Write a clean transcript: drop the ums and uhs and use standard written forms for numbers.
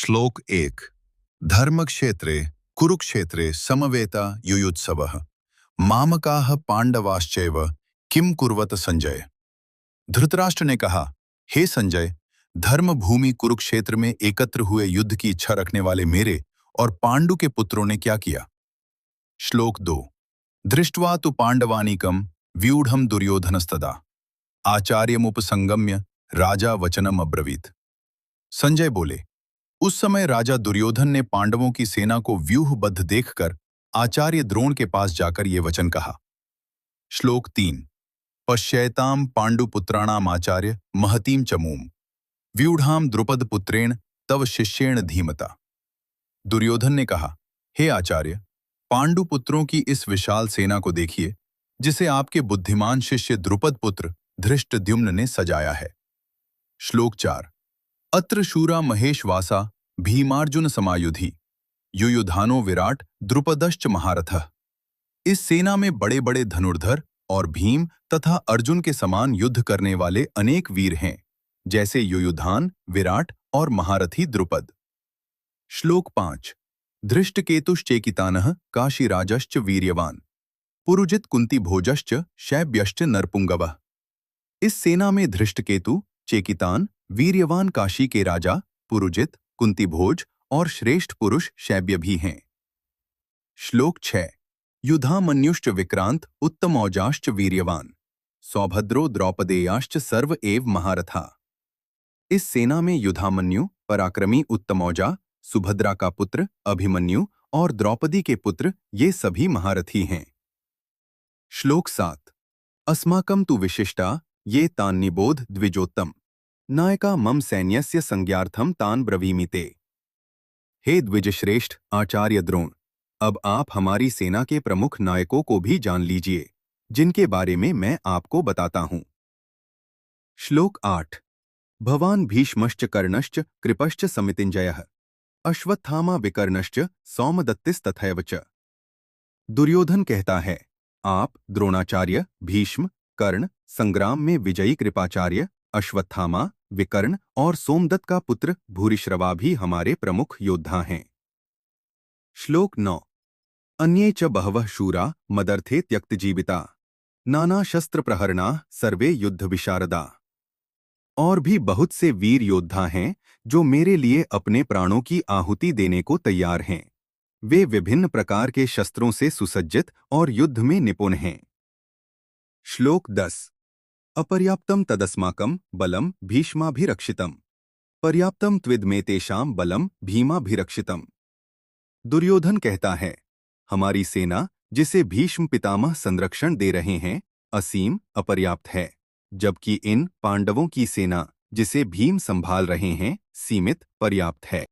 श्लोक 1। धर्मक्षेत्रे कुरुक्षेत्रे समवेता युयुत्सवः मामकाः पांडवाश्चैव किम कुर्वत संजय। धृतराष्ट्र ने कहा, हे संजय, धर्म भूमि कुरुक्षेत्र में एकत्र हुए युद्ध की इच्छा रखने वाले मेरे और पांडु के पुत्रों ने क्या किया। श्लोक 2। दृष्ट्वा तु पांडवानीकम व्यूढ़म दुर्योधनस्तदा आचार्यमुपसंगम्य राजा वचनम अब्रवीत। संजय बोले, उस समय राजा दुर्योधन ने पांडवों की सेना को व्यूहबद्ध देखकर आचार्य द्रोण के पास जाकर ये वचन कहा। श्लोक 3। पश्यैताम पांडुपुत्राणाम आचार्य महतीम चमूम व्यूढ़ाम द्रुपद पुत्रेण तव शिष्येण धीमता। दुर्योधन ने कहा, हे आचार्य, पांडु पुत्रों की इस विशाल सेना को देखिए, जिसे आपके बुद्धिमान शिष्य द्रुपद पुत्र धृष्टद्युम्न ने सजाया है। श्लोक 4। अत्र शूरा महेशवासा भीमार्जुन समायुधि युयुधानो विराट द्रुपदश्च महारथः। इस सेना में बड़े बड़े धनुर्धर और भीम तथा अर्जुन के समान युद्ध करने वाले अनेक वीर हैं, जैसे युयुधान, विराट और महारथी द्रुपद। श्लोक 5। धृष्टकेतुश्चेकितानः काशीराजश्च वीर्यवान पुरुजित कुंतीभोजश्च शैब्यश्च नरपुंगवः। इस सेना में धृष्टकेतु, चेकितान, वीर्यवान काशी के राजा पुरुजित, कुंतीभोज और श्रेष्ठ पुरुष शैब्य भी हैं। श्लोक 6। युधामन्युश्च विक्रांत उत्तमौजाश्च वीर्यवान सौभद्रो द्रौपदेयाश्च सर्व एव महारथा। इस सेना में युधामन्यु, पराक्रमी उत्तमौजा, सुभद्रा का पुत्र अभिमन्यु और द्रौपदी के पुत्र ये सभी महारथी हैं। श्लोक 7। अस्माकं तु विशिष्टा ये तान् निबोध द्विजोत्तम नायका मम सैन्यस्य संज्ञार्थम तान् ब्रवीमिते। हे द्विजश्रेष्ठ आचार्य द्रोण, अब आप हमारी सेना के प्रमुख नायकों को भी जान लीजिए, जिनके बारे में मैं आपको बताता हूं। श्लोक 8। भवान भीष्मश्च कर्णश्च कृपश्च समितिञ्जयः अश्वत्थामा विकर्णश्च सौमदत्तिस्तथैव च। दुर्योधन कहता है, आप द्रोणाचार्य, भीष्म, कर्ण, संग्राम में विजयी कृपाचार्य, अश्वत्थामा, विकर्ण और सोमदत्त का पुत्र भूरिश्रवा भी हमारे प्रमुख योद्धा हैं। श्लोक 9। अन्ये च बहवः शूरा मदर्थे त्यक्तजीविता नाना शस्त्र प्रहरणा सर्वे युद्ध विशारदा। और भी बहुत से वीर योद्धा हैं जो मेरे लिए अपने प्राणों की आहुति देने को तैयार हैं। वे विभिन्न प्रकार के शस्त्रों से सुसज्जित और युद्ध में निपुण हैं। श्लोक 10। अपर्याप्तम तदस्माकं बलम भीष्माभिरक्षितम पर्याप्तम त्विदमे तेषां बलम भीमाभिरक्षितम। दुर्योधन कहता है, हमारी सेना जिसे भीष्म पितामह संरक्षण दे रहे हैं असीम अपर्याप्त है, जबकि इन पांडवों की सेना जिसे भीम संभाल रहे हैं सीमित पर्याप्त है।